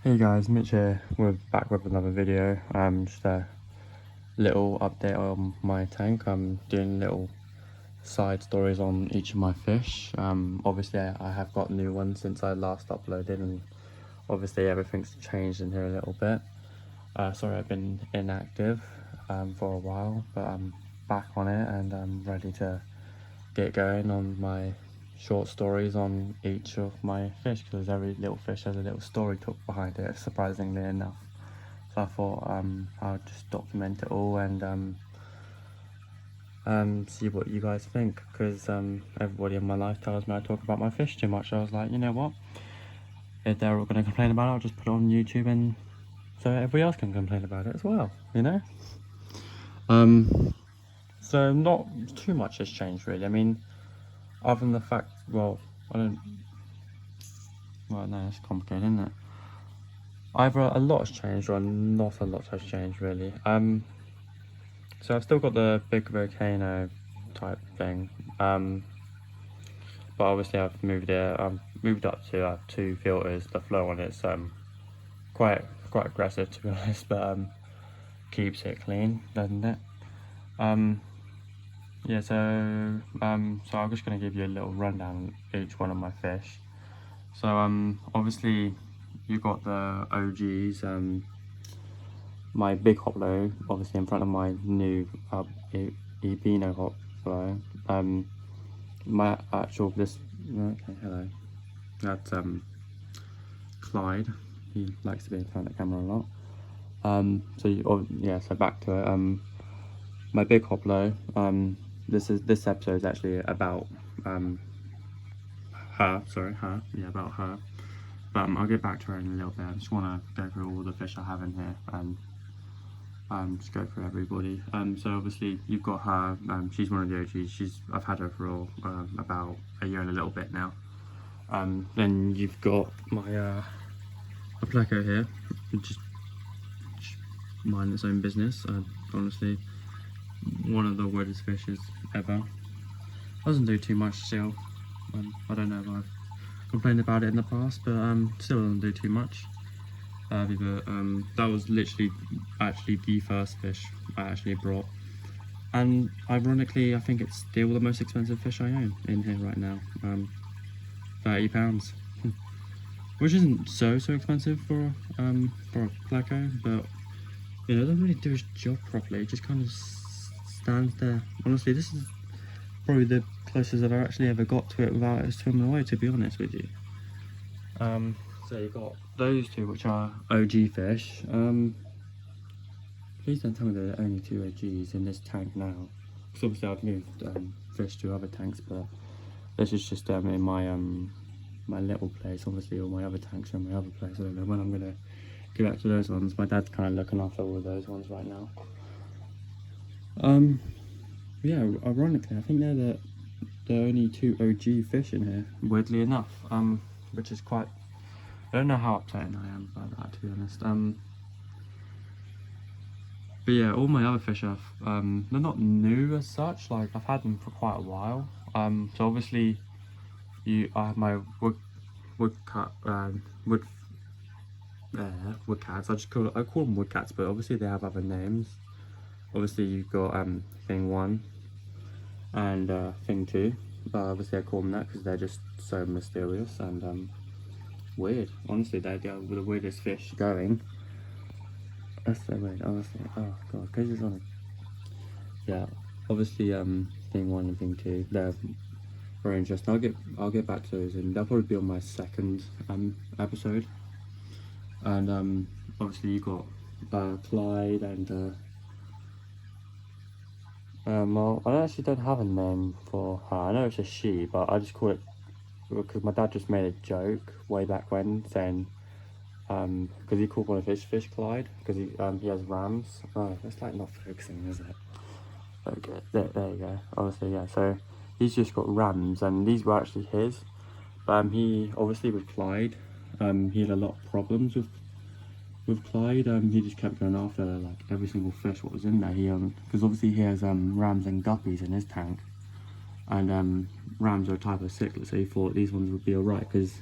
Hey guys, Mitch here. We're back with another video. Just a little update on my tank. I'm doing little side stories on each of my fish. Obviously I have got new ones since I last uploaded, and obviously everything's changed in here a little bit. Sorry I've been inactive for a while, but I'm back on it and I'm ready to get going on my short stories on each of my fish, because every little fish has a little story talk behind it, surprisingly enough. So I thought I'll just document it all and see what you guys think, because everybody in my life tells me I talk about my fish too much. So I was like, you know what, if they're all going to complain about it, I'll just put it on YouTube, and so everybody else can complain about it as well, you know. So not too much has changed really. I mean, other than the fact, well, no, it's complicated, isn't it? Either a lot has changed or not a lot has changed really. So I've still got the big volcano type thing, but obviously I've moved it. I've moved up to 2 filters. The flow on it's quite aggressive, to be honest, but keeps it clean, doesn't it? Yeah, so I'm just gonna give you a little rundown on each one of my fish. So obviously you've got the OGs, my big hoplo, obviously in front of my new Ebino hoplo. My actual okay, hello. That's Clyde. He likes to be in front of the camera a lot. So back to it. My big hoplo. This episode is actually about her. Sorry, her. Yeah, about her. But I'll get back to her in a little bit. I just want to go through all the fish I have in here and just go through everybody. So obviously you've got her. She's one of the OGs. I've had her for about a year and a little bit now. Then you've got my a pleco here, just mind its own business. Honestly, one of the weirdest fishes ever. Doesn't do too much still. I don't know if I've complained about it in the past, but still doesn't do too much. That was literally actually the first fish I actually brought, and ironically I think it's still the most expensive fish I own in here right now. £30, which isn't so expensive for a pleco, but you know, it doesn't really do its job properly. It just kind of stands there. Honestly, this is probably the closest I've actually ever got to it without it swimming away, to be honest with you. So you've got those two, which are OG fish. Please don't tell me there are only 2 OGs in this tank now, because obviously I've moved fish to other tanks, but this is just in my my little place. Obviously all my other tanks are in my other place. I don't know when I'm gonna get back to those ones. My dad's kind of looking after all of those ones right now. Yeah, ironically I think they're the only 2 OG fish in here, weirdly enough, which is quite, I don't know how upsetting I am about that, to be honest. But yeah, all my other fish are they're not new as such. Like, I've had them for quite a while. So obviously I have my woodcats. I call them woodcats, but obviously they have other names. Obviously you've got thing 1 and thing 2. Obviously I call them that because they're just so mysterious and weird. Honestly, they're the weirdest fish going. That's so weird, honestly. Oh god, because it's on a... Yeah, obviously thing 1 and thing 2, they're very interesting. I'll get back to those, and they'll probably be on my second episode. And obviously you got Clyde and well, I actually don't have a name for her. I know it's a she, but I just call it because my dad just made a joke way back when, saying because he called one of his fish Clyde, because he has rams. Oh, it's like not focusing, is it? Okay, there you go. Honestly, yeah, so he's just got rams, and these were actually his, but he obviously with Clyde, he had a lot of problems with Clyde. He just kept going after like every single fish what was in there. He because obviously he has rams and guppies in his tank, and rams are a type of cichlid, so he thought these ones would be alright, because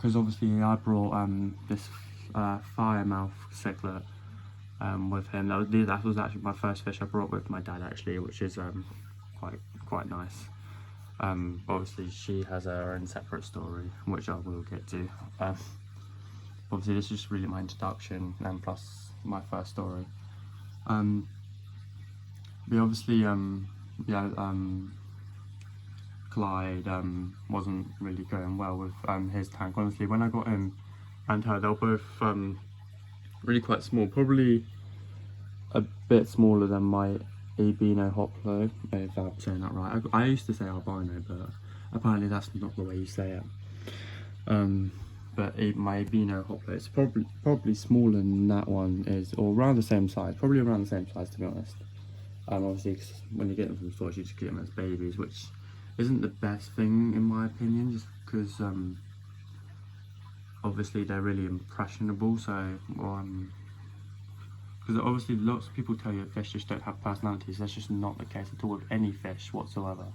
because obviously I brought this firemouth cichlid with him. That was actually my first fish I brought with my dad actually, which is quite nice. Obviously she has her own separate story, which I will get to. Obviously this is just really my introduction and plus my first story. But obviously Clyde wasn't really going well with his tank. Honestly, when I got him and her, they were both really quite small, probably a bit smaller than my albino hoplo, if I'm saying that right. I used to say albino, but apparently that's not the way you say it. But my albino hoplo is probably smaller than that one is, or around the same size, probably around the same size to be honest. Obviously, 'cause when you get them from stores, you just get them as babies, which isn't the best thing in my opinion, just because obviously they're really impressionable. So, because obviously lots of people tell you that fish just don't have personalities. That's just not the case at all with any fish whatsoever.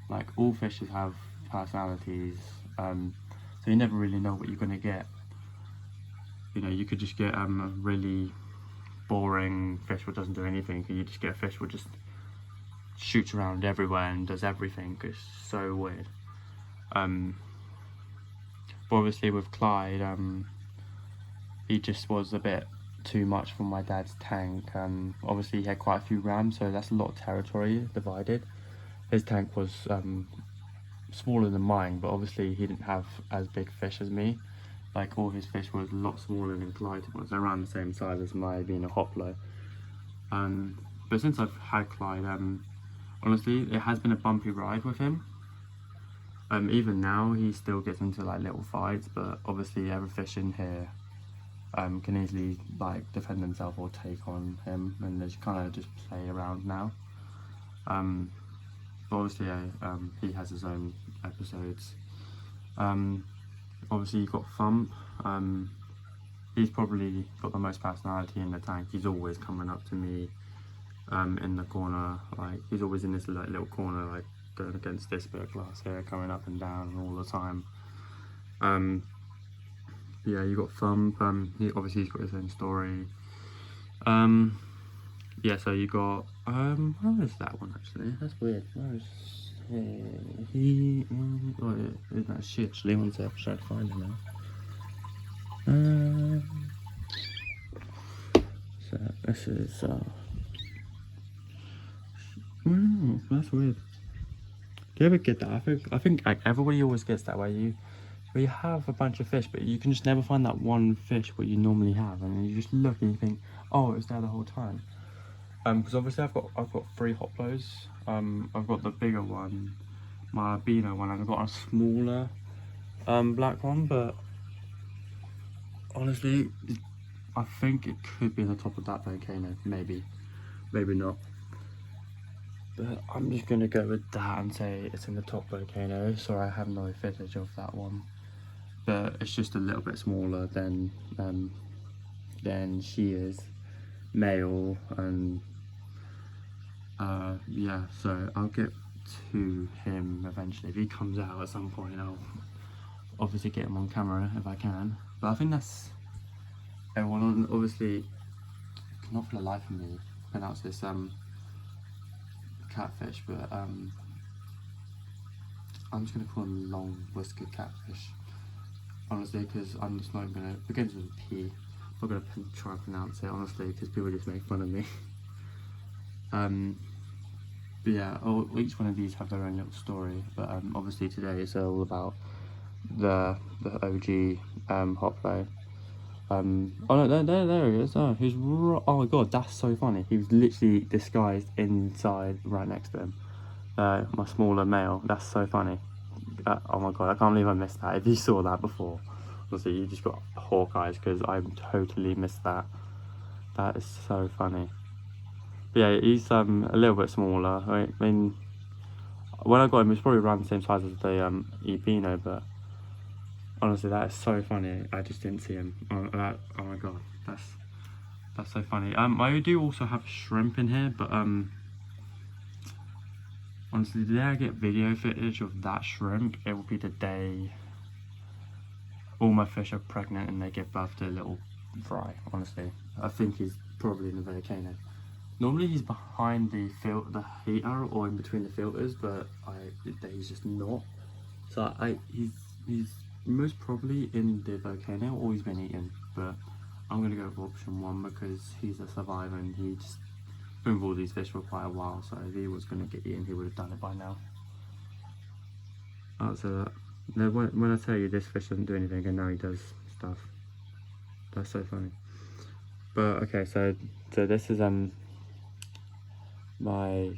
Like all fishes have personalities, so you never really know what you're gonna get. You know, you could just get a really boring fish which doesn't do anything, and you just get a fish which just shoots around everywhere and does everything. It's so weird. But obviously with Clyde, he just was a bit too much for my dad's tank. Obviously he had quite a few rams, so that's a lot of territory divided. His tank was smaller than mine, but obviously he didn't have as big fish as me. Like all his fish were a lot smaller than Clyde was, around the same size as my being a hoplo. But since I've had Clyde, honestly, it has been a bumpy ride with him. Even now, he still gets into like little fights, but obviously every fish in here can easily like defend themselves or take on him, and they just kind of just play around now. But obviously, he has his own episodes. Obviously, you've got Thump. He's probably got the most personality in the tank. He's always coming up to me in the corner, like he's always in this like little corner, like going against this bit of glass here, coming up and down all the time. Yeah, you got Thump. He's got his own story. Yeah, so you got where is that one actually? That's weird. Where is he? Oh, yeah, isn't that shit actually? One sec, I'm trying to find him now. So this is that's weird. Do you ever get that? I think like everybody always gets that where you have a bunch of fish, but you can just never find that one fish what you normally have, and you just look and you think, oh, it was there the whole time. Because obviously I've got 3 hoplos. I've got the bigger one, my albino one, and I've got a smaller black one. But honestly, I think it could be on the top of that volcano. Maybe not. But I'm just gonna go with that and say it's in the top volcano. Sorry, I have no footage of that one, but it's just a little bit smaller than she is, male, and yeah. So I'll get to him eventually. If he comes out at some point, I'll obviously get him on camera if I can. But I think that's everyone. Obviously, cannot for the life of me pronounce this catfish, but I'm just gonna call him long-whiskered catfish, honestly, because I'm just not gonna, it begins with a P. I'm not gonna try and pronounce it, honestly, because people just make fun of me. But yeah, each one of these have their own little story, but obviously today it's all about the OG hoplo. Oh no, there he is. Oh, oh my god, that's so funny. He was literally disguised inside right next to him. My smaller male. That's so funny. Oh my god, I can't believe I missed that. If you saw that before, obviously you just got hawk eyes, because I totally missed that. That is so funny. But yeah, he's a little bit smaller. I mean, when I got him, he was probably around the same size as the albino, but honestly, that is so funny. I just didn't see him. Oh my god, that's so funny. I do also have shrimp in here, but honestly, the day I get video footage of that shrimp, it will be the day all my fish are pregnant and they give birth to a little fry. Honestly, I think he's probably in the volcano. Normally he's behind the heater or in between the filters, but he's just not. So he's most probably in the volcano or he's been eaten. But I'm gonna go with option 1 because he's a survivor and he just been with all these fish for quite a while. So if he was gonna get eaten, he would have done it by now. So no, when I tell you this fish doesn't do anything and now he does stuff, that's so funny. But okay, so this is my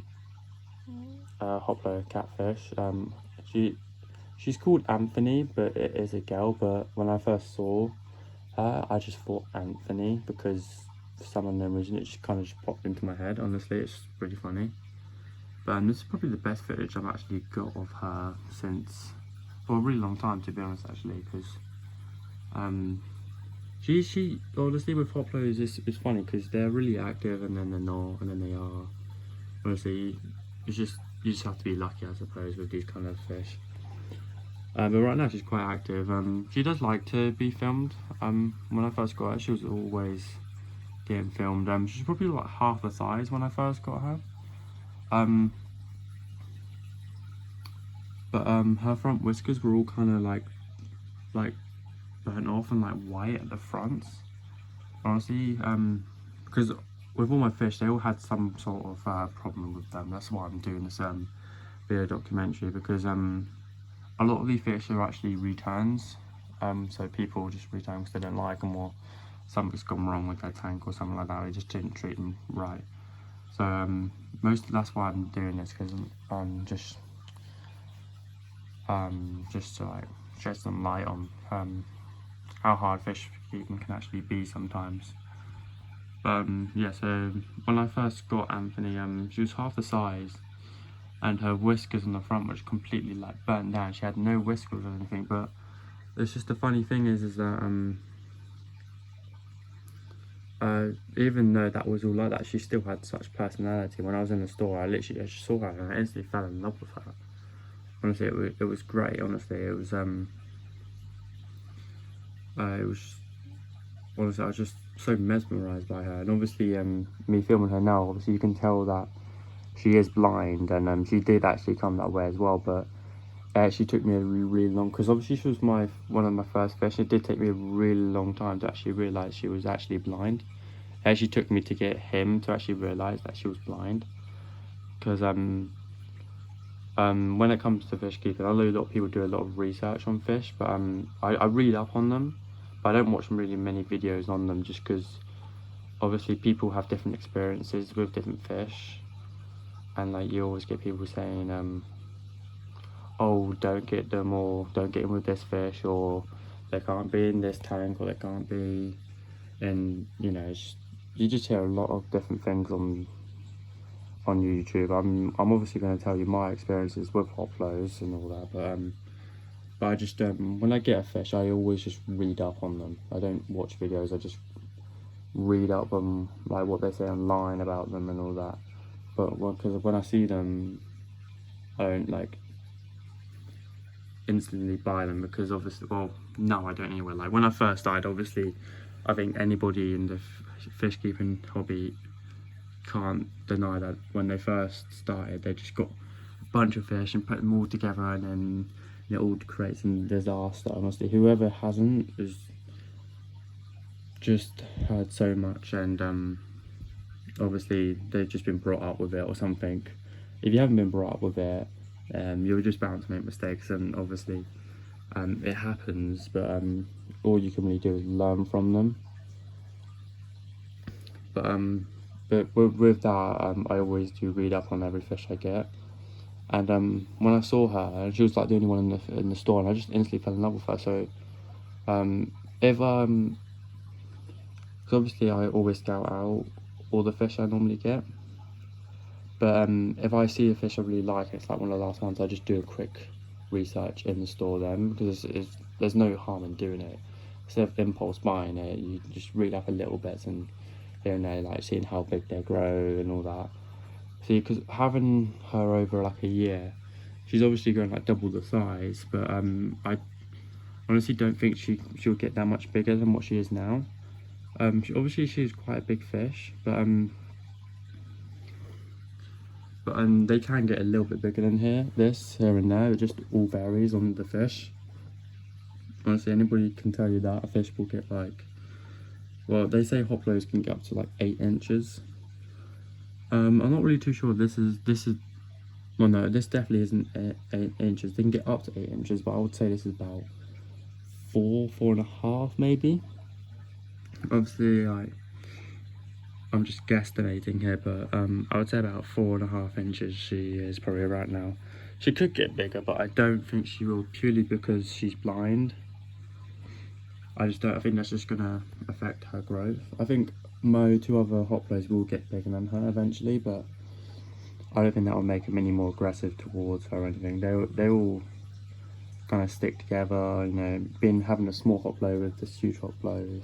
hoplo catfish. She's called Anthony, but it is a girl. But when I first saw her, I just thought Anthony because for some unknown reason it just kind of just popped into my head. Honestly, it's pretty funny. But this is probably the best footage I've actually got of her since for a really long time, to be honest. Actually, because she honestly with hoplos it's funny because they're really active and then they're not and then they are. Honestly, it's just you just have to be lucky, I suppose, with these kind of fish. But right now she's quite active. She does like to be filmed. When I first got her, she was always getting filmed. She's probably like half the size when I first got her. But her front whiskers were all kind of like burnt off and like white at the fronts. Honestly, because with all my fish, they all had some sort of problem with them. That's why I'm doing this video documentary, because a lot of these fish are actually returns. So people just return because they don't like them, or something's gone wrong with their tank or something like that. They just didn't treat them right. So that's why I'm doing this, because I'm just to like shed some light on how hard fish keeping can actually be sometimes. Yeah, so when I first got Anthony, she was half the size and her whiskers on the front were completely like burnt down. She had no whiskers or anything, but it's just the funny thing is that even though that was all like that, she still had such personality. When I was in the store, I just saw her and I instantly fell in love with her. Honestly, it was great. Honestly, it was honestly, I was just so mesmerised by her. And obviously, me filming her now, obviously you can tell that she is blind, and she did actually come that way as well. But it actually took me a really long, because obviously she was one of my first fish. It did take me a really long time to actually realise she was actually blind. It actually took me to get him to actually realise that she was blind, because when it comes to fish keeping, I know a lot of people do a lot of research on fish, but I read up on them. But I don't watch really many videos on them, just because obviously people have different experiences with different fish, and like you always get people saying oh, don't get them, or don't get them with this fish, or they can't be in this tank, or they can't be in, you know, you just hear a lot of different things on YouTube. I'm obviously going to tell you my experiences with hoplos and all that, but I just when I get a fish, I always just read up on them. I don't watch videos. I just read up on like what they say online about them and all that. But because when I see them, I don't like instantly buy them, because obviously, well, no, I don't anyway. Like when I first started, obviously, I think anybody in the fish keeping hobby can't deny that when they first started, they just got a bunch of fish and put them all together, and then it all creates a disaster. Honestly, whoever hasn't has just had so much, and obviously they've just been brought up with it or something. If you haven't been brought up with it, you're just bound to make mistakes, and obviously it happens, but all you can really do is learn from them. But with that, I always do read up on every fish I get. And when I saw her, she was like the only one in the store, and I just instantly fell in love with her. So because obviously I always scout out all the fish I normally get, but if I see a fish I really like, it's like one of the last ones, I just do a quick research in the store then, because there's no harm in doing it. Instead of impulse buying it, you just read up a little bit and here and there, like seeing how big they grow and all that. See, because having her over like a year, she's obviously grown like double the size, but honestly don't think she'll get that much bigger than what she is now. Obviously she's quite a big fish, but they can get a little bit bigger than here and there. It just all varies on the fish. Honestly, anybody can tell you that a fish will get like, well, they say hoplos can get up to like 8 inches. I'm not really too sure. This is well, no, this definitely isn't 8 inches. They can get up to 8 inches, but I would say this is about 4.5 maybe. Obviously, I'm just guesstimating here, but I would say about 4.5 inches she is probably right now. She could get bigger, but I don't think she will, purely because she's blind. I think that's just gonna affect her growth. I think my 2 other hoplos will get bigger than her eventually, but I don't think that will make them any more aggressive towards her or anything. They all kind of stick together, you know. Having a small hoplo with this huge hoplo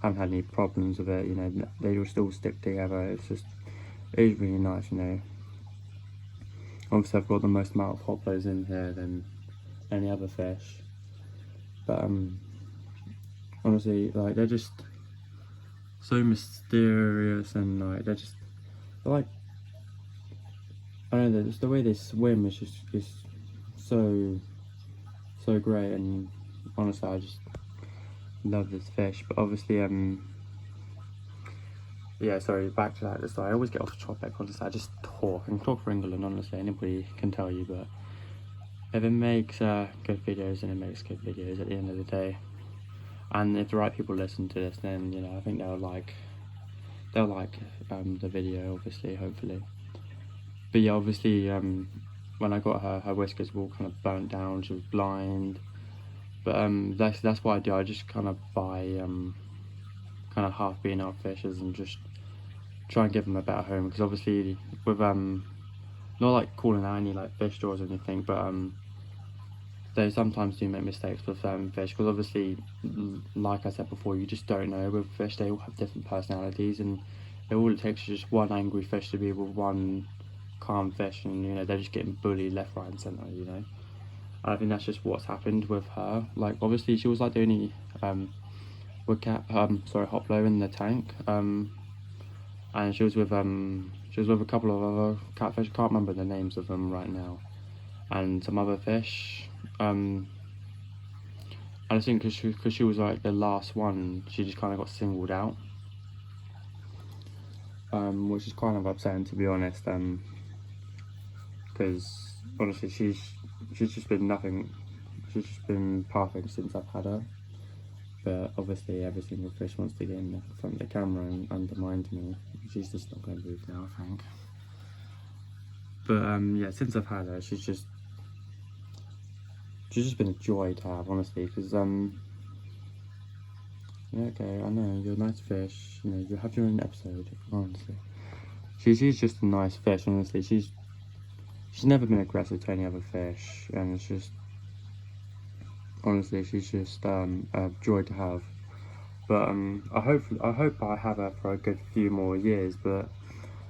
haven't had any problems with it, you know. They will still stick together. It is really nice, you know. Obviously I've got the most amount of hoplos in here than any other fish, but honestly, like, they're just so mysterious, and like they're like, I don't know, just the way they swim is so great, and honestly I just love this fish. But obviously yeah, sorry, back to that. So I always get off topic. Honestly, I just talk for England. Honestly, anybody can tell you, but if it makes good videos, then it makes good videos at the end of the day. And if the right people listen to this, then, you know, I think they'll like the video, obviously, hopefully. But yeah, obviously when I got her whiskers were all kind of burnt down. She was blind. But that's what I do. I just kind of buy kind of half beaten out fishes and just try and give them a better home, because obviously with not like calling out any like fish stores or anything, but they sometimes do make mistakes with fish, because obviously, like I said before, you just don't know with fish. They all have different personalities, and all it takes is just one angry fish to be with one calm fish, and, you know, they're just getting bullied left, right and centre, you know. And I think that's just what's happened with her. Like, obviously she was like the only hoplo in the tank, and she was with a couple of other catfish. I can't remember the names of them right now, and some other fish. And I think because she was like the last one, she just kind of got singled out, which is kind of upsetting, to be honest. Because honestly, she's just been nothing. She's just been perfect since I've had her. But obviously, every single fish wants to get in front of the camera and undermine me. She's just not going to move now, I think. But yeah, since I've had her, she's just been a joy to have, honestly. Because yeah, okay, I know you're a nice fish. You know, you have your own episode. Honestly, she's just a nice fish. Honestly, she's never been aggressive to any other fish, and it's just, honestly, she's just a joy to have. But I hope I have her for a good few more years. But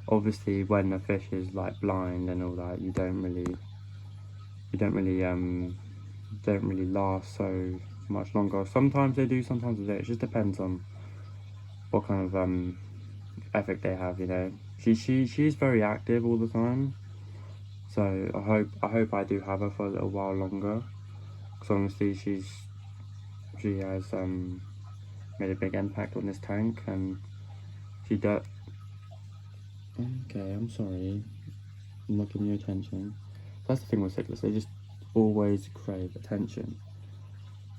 obviously, when the fish is like blind and all that, you don't really last so much longer. Sometimes they do, sometimes they don't. It just depends on what kind of ethic they have, you know. She's very active all the time, so I hope I do have her for a little while longer, because honestly she has made a big impact on this tank, and she does. Okay, I'm sorry, I'm not giving you attention. That's the thing with cichlids, they just always crave attention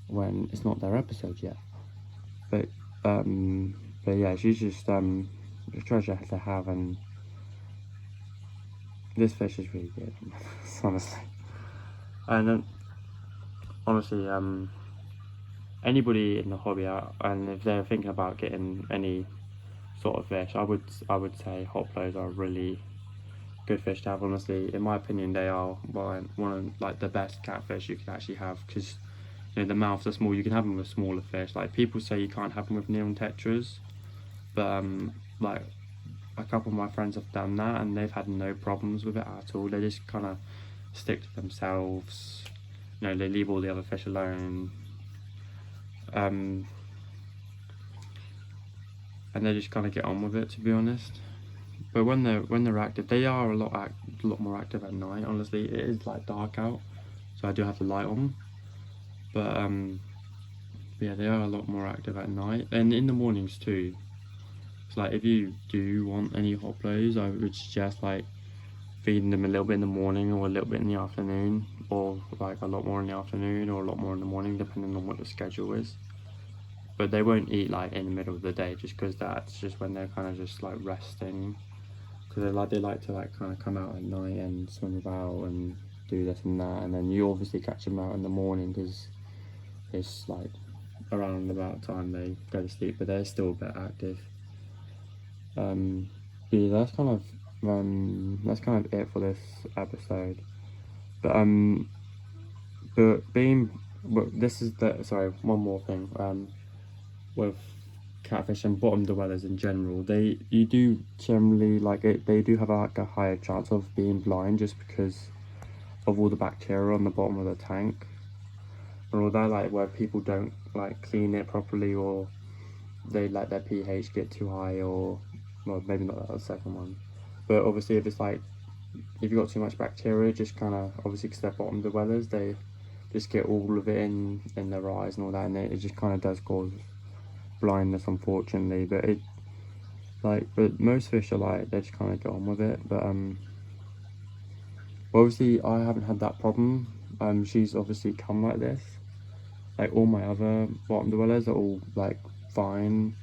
when it's not their episode yet. But yeah, she's just a treasure to have, and this fish is really good, honestly. And honestly, anybody in the hobby, and if they're thinking about getting any sort of fish, I would say hoplos are really good fish to have. Honestly, in my opinion, they are one of like the best catfish you can actually have, because, you know, the mouths are small. You can have them with smaller fish. Like, people say you can't have them with neon tetras, but like, a couple of my friends have done that and they've had no problems with it at all. They just kind of stick to themselves, you know, they leave all the other fish alone. and they just kind of get on with it, to be honest. But when they're active, they are a lot more active at night. Honestly, it is like dark out, so I do have the light on. But yeah, they are a lot more active at night, and in the mornings too. So like, if you do want any hoplos, I would suggest like feeding them a little bit in the morning or a little bit in the afternoon, or like a lot more in the afternoon or a lot more in the morning, depending on what the schedule is. But they won't eat like in the middle of the day, just because that's just when they're kind of just like resting. Because they like to like kind of come out at night and swim about and do this and that, and then you obviously catch them out in the morning because it's like around about time they go to sleep, but they're still a bit active. Yeah, that's kind of it for this episode. But this is the sorry, one more thing. With catfish and bottom dwellers in general, you do generally like it. They do have like a higher chance of being blind just because of all the bacteria on the bottom of the tank, and all that, like where people don't like clean it properly, or they let their pH get too high, or well, maybe not that second one, but obviously if it's like if you've got too much bacteria, just kind of obviously because they're bottom dwellers, they just get all of it in their eyes and all that, and it just kind of does cause blindness, unfortunately. But most fish are like they just kind of get on with it. But obviously I haven't had that problem. She's obviously come like this. Like all my other bottom dwellers are all like fine.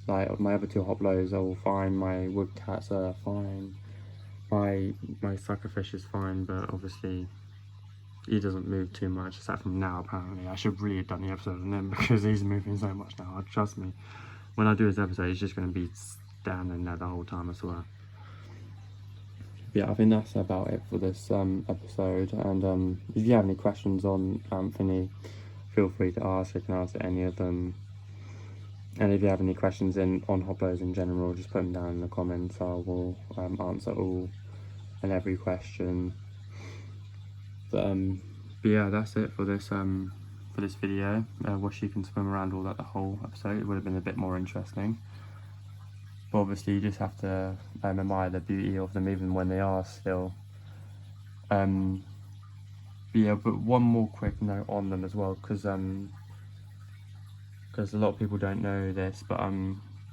Like my other two hoplos are all fine. My wood cats are fine. My suckerfish is fine, but obviously he doesn't move too much aside from now. Apparently, I should really have done the episode on him because he's moving so much now. Trust me, when I do this episode, he's just going to be standing there the whole time, I swear. Yeah, I think that's about it for this episode. And if you have any questions on Anthony, feel free to ask. I can answer any of them. And if you have any questions on hoplos in general, just put them down in the comments. I will answer all and every question. But yeah, that's it for this video. Wish you can swim around all that the whole episode. It would have been a bit more interesting. But obviously, you just have to admire the beauty of them, even when they are still. But yeah, but one more quick note on them as well, because a lot of people don't know this, but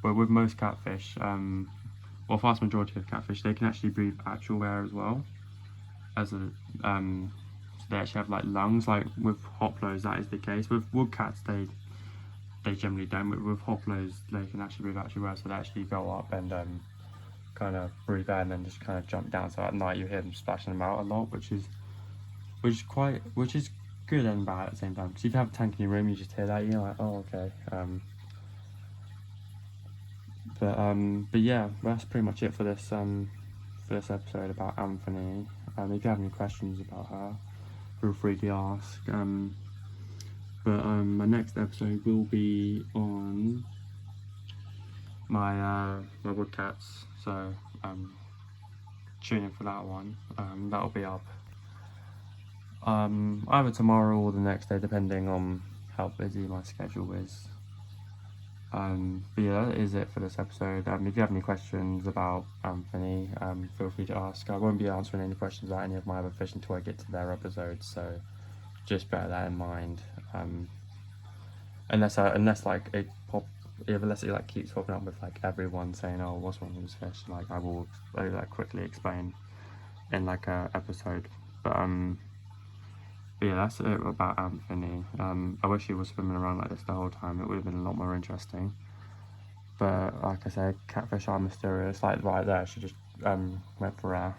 with most catfish, well, vast majority of catfish, they can actually breathe actual air as well. So they actually have like lungs. Like with hoplos, that is the case. With woodcats, they generally don't. But with hoplos, they can actually breathe actual air, so they actually go up and kind of breathe air and then just kind of jump down. So at night you hear them splashing them out a lot, which is good and bad at the same time. Because if you have a tank in your room, you just hear that, you're like, oh, okay. But yeah, that's pretty much it for this episode about Anthony. If you have any questions about her, feel free to ask. But my next episode will be on my wood cats, so tune in for that one. That'll be up either tomorrow or the next day, depending on how busy my schedule is. But yeah, that is it for this episode. If you have any questions about Anthony, feel free to ask. I won't be answering any questions about any of my other fish until I get to their episodes, so just bear that in mind. Unless it like keeps popping up with like everyone saying, oh, what's wrong with this fish, like I will like quickly explain in like a episode. But yeah, that's it about Anthony. I wish he was swimming around like this the whole time. It would have been a lot more interesting. But like I said, catfish are mysterious. Like right there, she just went for air.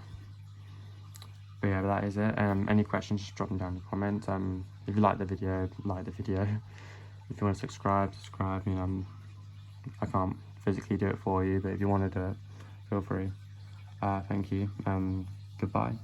But yeah, that is it. Any questions, just drop them down in the comments. If you like the video, like the video. If you want to subscribe. You know, I can't physically do it for you, but if you want to do it, feel free. Thank you. Goodbye.